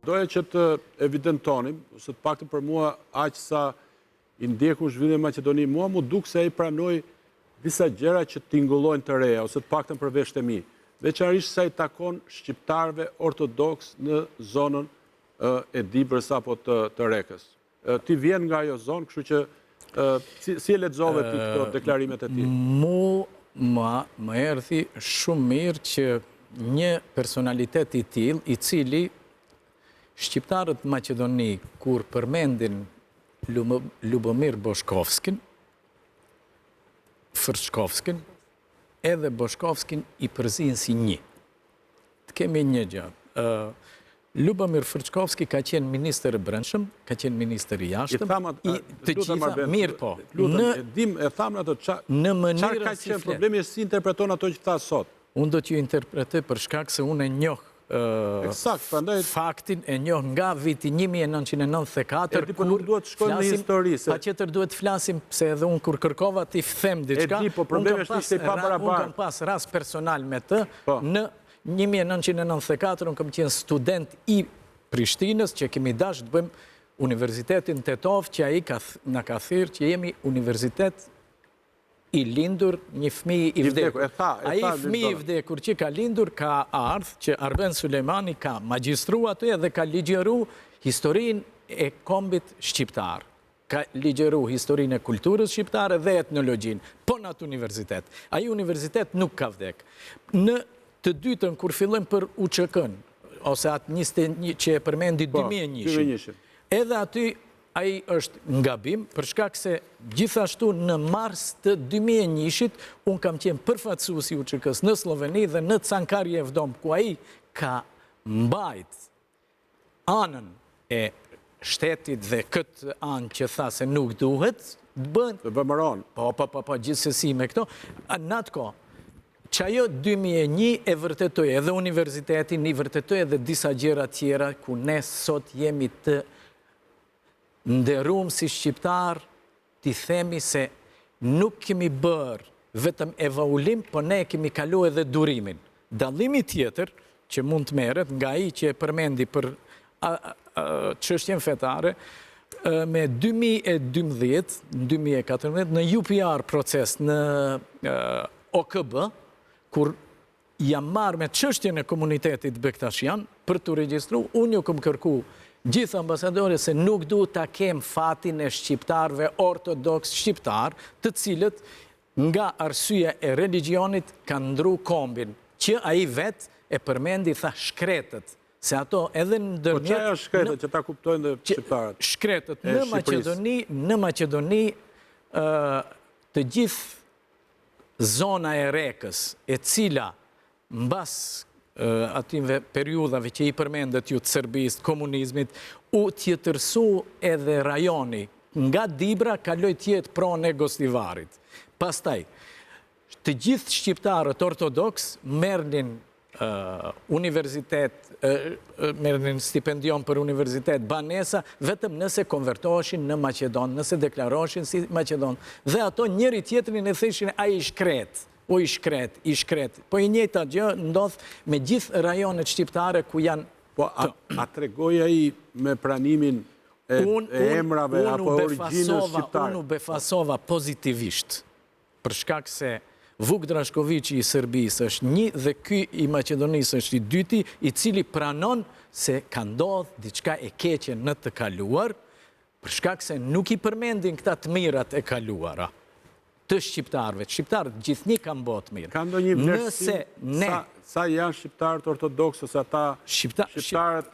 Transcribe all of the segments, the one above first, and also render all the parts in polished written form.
doja që të evidentonim, ose të paktën për mua aq sa i ndjekur zhvillimin e Maqedonisë, mua mu duk se ai pranoi disa gjëra që tingëllojnë të reja, ose të paktën për veshët e mi, veçanërisht sa i takon shqiptarëve ortodoks në zonën e Dibrës apo të Rekës. Ti vjen nga ajo zonë, kështu që si e lexove ti këto deklarimet e tij? Më erdhi shumë mirë që një personalitet i tillë, i cili shqiptarët Maqedoni, kur përmendin Lubomir Boškovskin, Frčkovskin, edhe Boškovskin i përzin si një. Të kemi një gjë. Lubomir Frčkovski ka qenë ministër i brendshëm, ka qenë ministër i jashtëm, të gjitha mirë po. E thamë ato çfarë ka qenë problemi, si interpreton ato që tha sot? Unë do t'ju interpretoj për shkak se unë e njoh faktin, e njoh nga viti 1994, kur duhet të shkojmë në histori. Patjetër duhet të flasim, pse edhe unë kur kërkova t'i them diçka, unë kam pas rast personal me të, në 1994 unë kam qenë student i Prishtinës, që kemi dash të bëjmë Universitetin Tetov, që ai na ka thirrë që jemi universitet i lindur një fëmijë i vdekur. Ai fëmijë i vdekur që ka lindur ka ardhur që Arben Sulejmani ka magjistru aty dhe ka ligjëru historinë e kombit shqiptar. Ka ligjëru historinë e kulturës shqiptare dhe etnologjinë, po në atë universitet. Ai universitet nuk ka vdek. Në të dytën, kur fillojmë për UÇK-n, ose atë 21 që e përmendi 2001, edhe aty ai është ngabim, për shkak se gjithashtu në mars të 2001-shit, unë kam qenë përfaqësues i UÇK-s në Sloveni dhe në Cankarjev Dom, ku ai ka mbajt anën e shtetit dhe këtë anë që tha se nuk duhet, të vëmëron. Po, gjithsesi me këto, në atë kohë, që ajo 2001 e vërtetoj edhe universitetin, i vërtetoj edhe disa gjëra tjera, ku ne sot jemi të nderuam si shqiptar, t'i themi se nuk kemi bërë vetëm evaulim, po ne kemi kalu edhe durimin. Dallimi tjetër, që mund të merret nga ai që e përmendi për çështjen fetare, me 2012, 2014, në UPR proces në OKB, kur jam marrë me çështjen e komunitetit Bektashian për të regjistru, unë ju kam kërku gjithë ambasadorët se nuk duhet ta kem fatin e shqiptarëve ortodoks shqiptar, të cilët nga arsyeja e religionit kanë ndru kombin, që ai vet e përmendi, tha shkretët, se ato edhe në dërmjet... Po çaja shkretët që ta kuptojnë dhe shqiptarët? Shkretët në Maqedoni, të gjithë zona e Rekës, e cila mbas atyve periudhave që i përmendet ju të Serbisë, komunizmit, u tjetërsu edhe rajoni. Nga Dibra kaloi tjetë pronë e Gostivarit. Pastaj, të gjithë shqiptarët ortodoks merrnin merrnin stipendion për Universitet Banesa, vetëm nëse konvertoheshin në Maqedon, nëse deklaroheshin si Maqedon. Dhe ato njëri tjetrin e theshin ai i shkret, o i shkret, i shkret. Po i njëjta gjë ndodh me gjithë rajonet shqiptare ku janë... Po a tregoj ai me pranimin e emrave apo origjinës shqiptare? Unë u befasova pozitivisht, për shkak se Vuk Draškovići i Serbisë është një dhe ky i Maqedonisë është i dyti, i cili pranon se ka ndodhur diçka e keqe në të kaluar, për shkak se nuk i përmendin këta të mirat e kaluara të shqiptarëve. Shqiptarët gjithnjë kanë bërë të mirë. Ka ndonjë vlerësim sa janë shqiptarët ortodoks ose ata shqiptarët...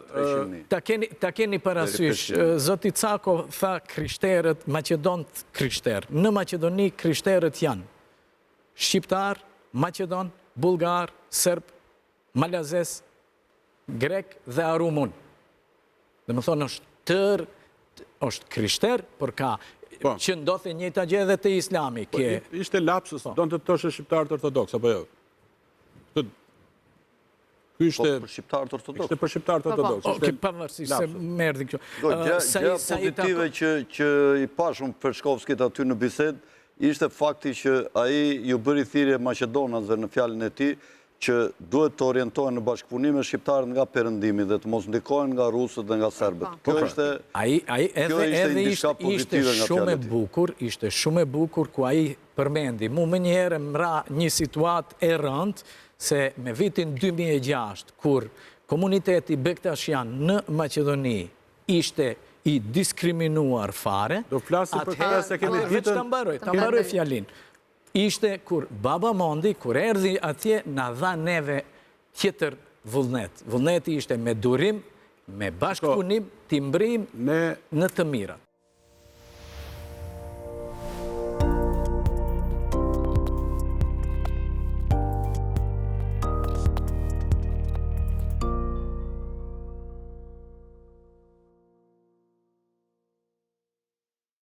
Ta keni parasysh, zoti Cako tha krishterët, Maqedonët krishterë. Në Maqedoni krishterët janë shqiptar, Maqedon, bulgar, serb, malazes, grek dhe arumun. Dhe më thonë është krishter, për ka që ndodhe njëta gjë edhe të islami. Ishte lapsus, do në të toshe shqiptarët ortodoks, apo jo? Për shqiptarët ortodoks. Ishte për shqiptarët ortodoks. Pavarësisht se merdi kjo. Gjë pozitive që i pashëm Frčkovskit aty në bisedë, ishte fakti që ai ju bëri thirrje maqedonasve në fjalën e tij që duhet të orientohen në bashkëpunim me shqiptarët nga perëndimi dhe të mos ndikohen nga rusët dhe nga serbët. Kjo ishte indiska pozitive nga fjalët e tij. Ishte shumë e bukur ku ai përmendi. Mu më njëherë mra një situatë e rëndë se me vitin 2006, kur komuniteti bektashian në Maqedoni ishte i diskriminuar fare, do flasim për këtë se kemi ditën. Ta mbaroj fjalin. Ishte kur Baba Mondi, kur erdhi atje, na dha neve tjetër vullnet. Vullneti ishte me durim, me bashkëpunim, timbrim në të mirat.